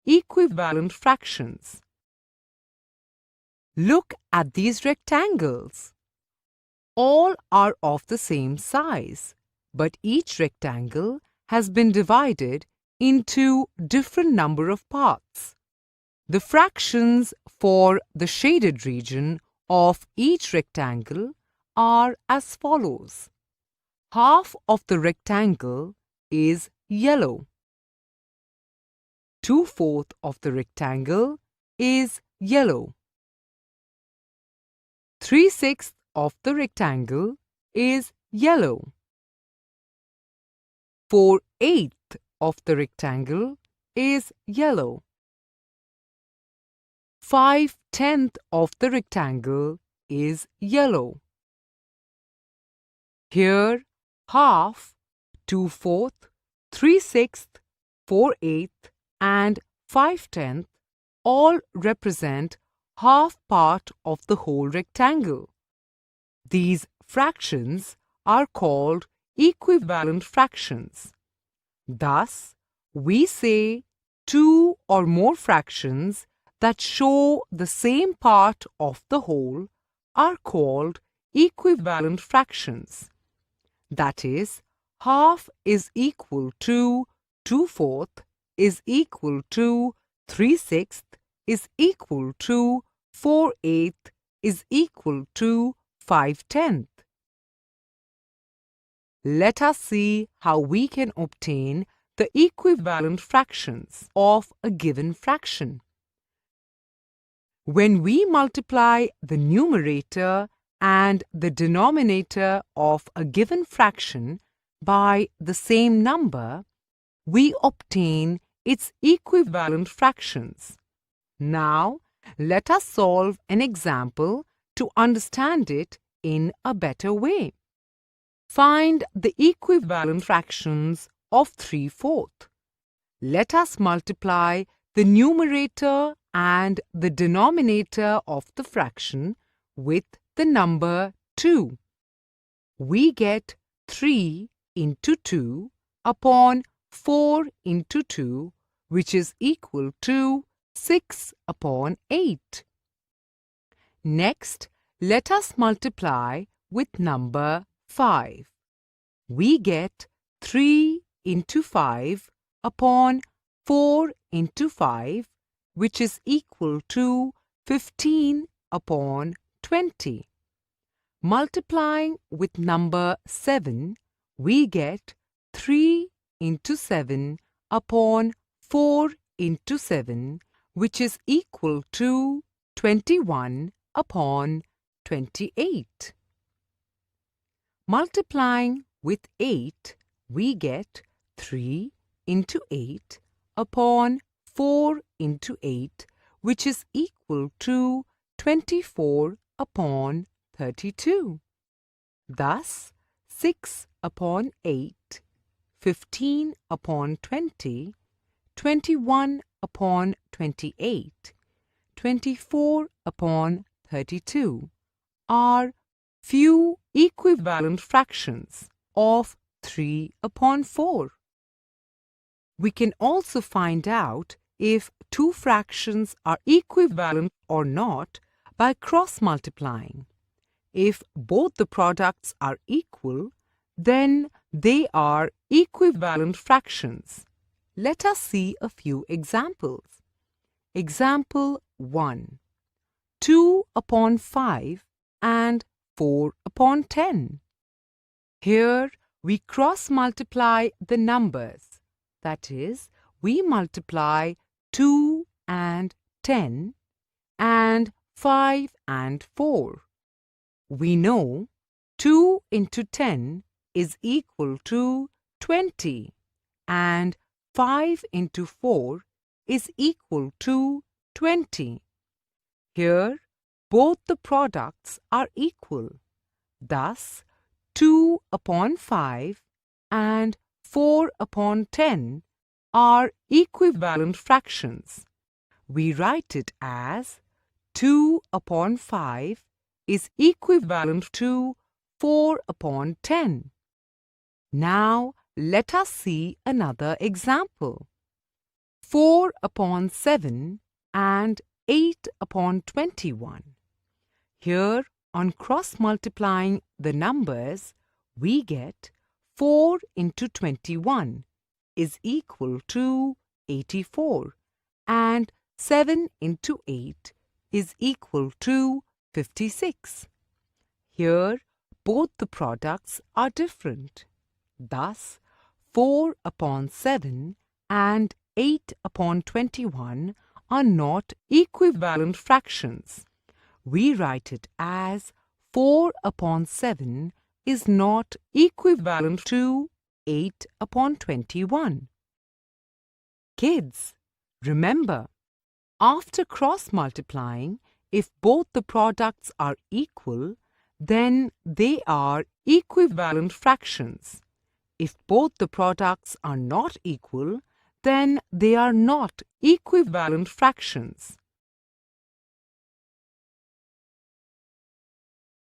equivalent fractions. Look at these rectangles. All are of the same size, but each rectangle has been divided into different number of parts. The fractions for the shaded region of each rectangle are as follows. Half of the rectangle is yellow. 2/4 of the rectangle is yellow. 3/6 of the rectangle is yellow. 4/8 of the rectangle is yellow. 5/10 of the rectangle is yellow. Here, half, 2/4, 3/6, 4/8 and 5/10 all represent half part of the whole rectangle. These fractions are called equivalent fractions. Thus, we say two or more fractions that show the same part of the whole are called equivalent fractions. That is, half is equal to 2/4 is equal to 3/6 is equal to 4/8 is equal to 5/10. Let us see how we can obtain the equivalent fractions of a given fraction. When we multiply the numerator and the denominator of a given fraction by the same number, we obtain its equivalent fractions. Now, let us solve an example to understand it in a better way. Find the equivalent fractions of 3/4. Let us multiply the numerator and the denominator of the fraction with the number 2. We get 3 into 2 upon 4 into 2, which is equal to 6 upon 8. Next, let us multiply with number 5. We get 3 into 5 upon 4 into 5, which is equal to 15 upon 20. Multiplying with number 7, we get 3 into 7 upon 4 into 7, which is equal to 21 upon 28. Multiplying with 8, we get 3 into 8 upon 4 into 8, which is equal to 24 upon 32. Thus, 6 upon 8, 15 upon 20, 21 upon 28, 24 upon 32 are few equivalent fractions of 3 upon 4. We can also find out if two fractions are equivalent or not by cross-multiplying. If both the products are equal, then they are equivalent fractions. Let us see a few examples. Example 1. 2 upon 5 and 4 upon 10. Here we cross-multiply the numbers. That is, we multiply 2 and 10 and 5 and 4. We know 2 into 10 is equal to 20 and 5 into 4 is equal to 20. Here, both the products are equal. Thus, 2 upon 5 and 4 upon 10 are equivalent fractions. We write it as 2 upon 5 is equivalent to 4 upon 10. Now, let us see another example. 4 upon 7 and 8 upon 21. Here, on cross-multiplying the numbers, we get 4 into 21 is equal to 84 and 7 into 8 is equal to 56. Here, both the products are different. Thus, 4 upon 7 and 8 upon 21 are not equivalent fractions. We write it as 4 upon 7 is not equivalent to 8 upon 21. Kids, remember, after cross-multiplying, if both the products are equal, then they are equivalent fractions. If both the products are not equal, then they are not equivalent fractions.